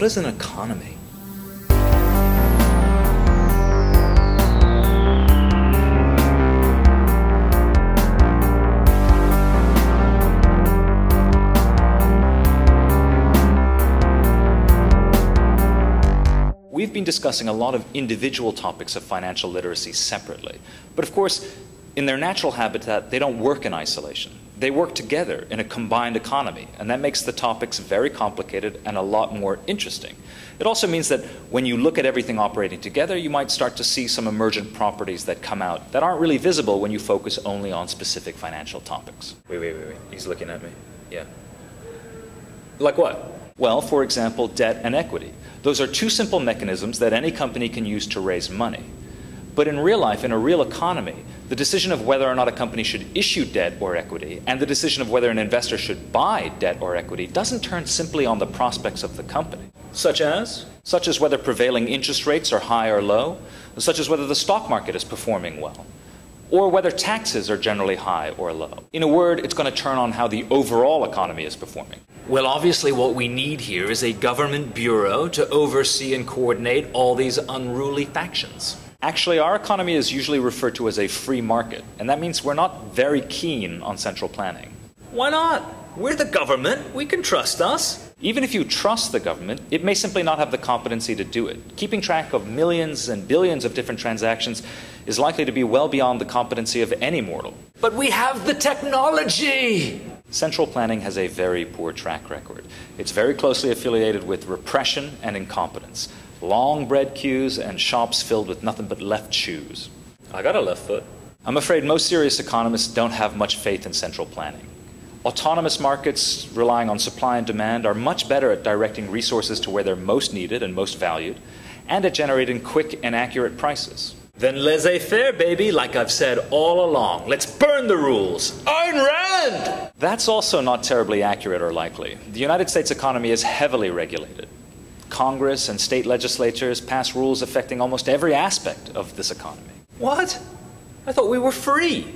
is an economy? We've been discussing a lot of individual topics of financial literacy separately. But of course, in their natural habitat, they don't work in isolation. They work together in a combined economy, and that makes the topics very complicated and a lot more interesting. It also means that when you look at everything operating together, you might start to see some emergent properties that come out that aren't really visible when you focus only on specific financial topics. Wait. He's looking at me. Yeah. Like what? Well, for example, debt and equity. Those are two simple mechanisms that any company can use to raise money. But in real life, in a real economy, the decision of whether or not a company should issue debt or equity and the decision of whether an investor should buy debt or equity doesn't turn simply on the prospects of the company. Such as? Such as whether prevailing interest rates are high or low, such as whether the stock market is performing well, or whether taxes are generally high or low. In a word, it's going to turn on how the overall economy is performing. Well, obviously what we need here is a government bureau to oversee and coordinate all these unruly factions. Actually, our economy is usually referred to as a free market, and that means we're not very keen on central planning. Why not? We're the government. We can trust us. Even if you trust the government, it may simply not have the competency to do it. Keeping track of millions and billions of different transactions is likely to be well beyond the competency of any mortal. But we have the technology! Central planning has a very poor track record. It's very closely affiliated with repression and incompetence. Long bread queues and shops filled with nothing but left shoes. I got a left foot. I'm afraid most serious economists don't have much faith in central planning. Autonomous markets relying on supply and demand are much better at directing resources to where they're most needed and most valued, and at generating quick and accurate prices. Then laissez-faire, baby, like I've said all along. Let's burn the rules. Ayn Rand! That's also not terribly accurate or likely. The United States economy is heavily regulated. Congress and state legislatures pass rules affecting almost every aspect of this economy. What? I thought we were free.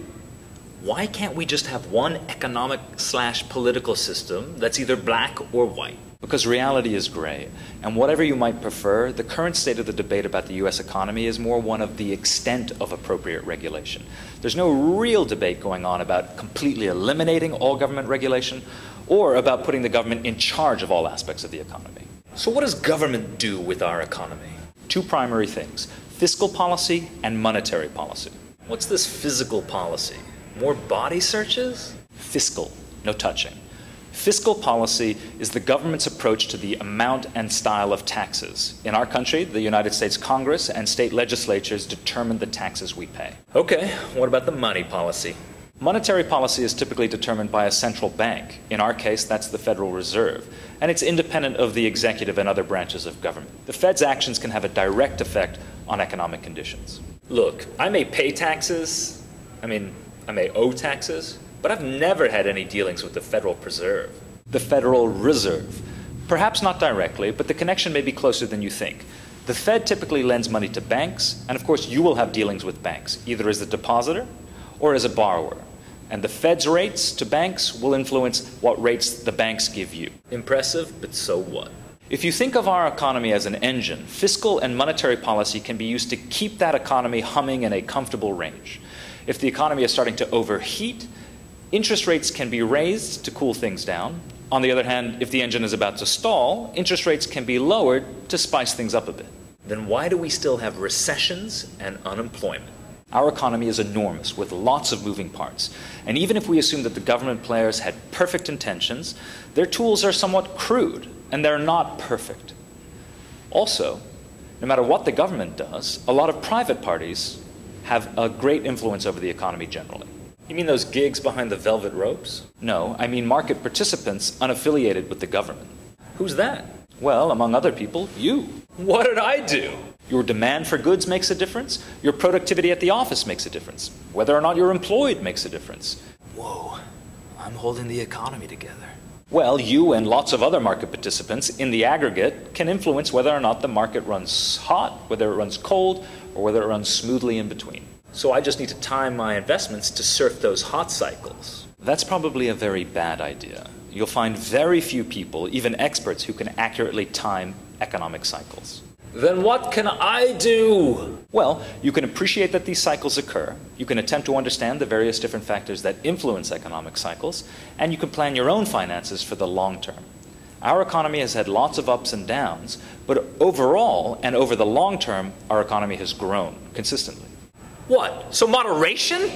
Why can't we just have one economic/political system that's either black or white? Because reality is gray, and whatever you might prefer, the current state of the debate about the US economy is more one of the extent of appropriate regulation. There's no real debate going on about completely eliminating all government regulation or about putting the government in charge of all aspects of the economy. So what does government do with our economy? Two primary things: fiscal policy and monetary policy. What's this physical policy? More body searches? Fiscal, no touching. Fiscal policy is the government's approach to the amount and style of taxes. In our country, the United States Congress and state legislatures determine the taxes we pay. Okay, what about the money policy? Monetary policy is typically determined by a central bank. In our case, that's the Federal Reserve, and it's independent of the executive and other branches of government. The Fed's actions can have a direct effect on economic conditions. Look, I may pay taxes, I may owe taxes, but I've never had any dealings with the Federal Preserve. The Federal Reserve. Perhaps not directly, but the connection may be closer than you think. The Fed typically lends money to banks, and of course you will have dealings with banks, either as a depositor or as a borrower. And the Fed's rates to banks will influence what rates the banks give you. Impressive, but so what? If you think of our economy as an engine, fiscal and monetary policy can be used to keep that economy humming in a comfortable range. If the economy is starting to overheat, interest rates can be raised to cool things down. On the other hand, if the engine is about to stall, interest rates can be lowered to spice things up a bit. Then why do we still have recessions and unemployment? Our economy is enormous, with lots of moving parts. And even if we assume that the government players had perfect intentions, their tools are somewhat crude, and they're not perfect. Also, no matter what the government does, a lot of private parties have a great influence over the economy generally. You mean those gigs behind the velvet ropes? No, I mean market participants unaffiliated with the government. Who's that? Well, among other people, you. What did I do? Your demand for goods makes a difference. Your productivity at the office makes a difference. Whether or not you're employed makes a difference. Whoa, I'm holding the economy together. Well, you and lots of other market participants in the aggregate can influence whether or not the market runs hot, whether it runs cold, or whether it runs smoothly in between. So I just need to time my investments to surf those hot cycles. That's probably a very bad idea. You'll find very few people, even experts, who can accurately time economic cycles. Then what can I do? Well, you can appreciate that these cycles occur, you can attempt to understand the various different factors that influence economic cycles, and you can plan your own finances for the long term. Our economy has had lots of ups and downs, but overall and over the long term, our economy has grown consistently. What? So moderation?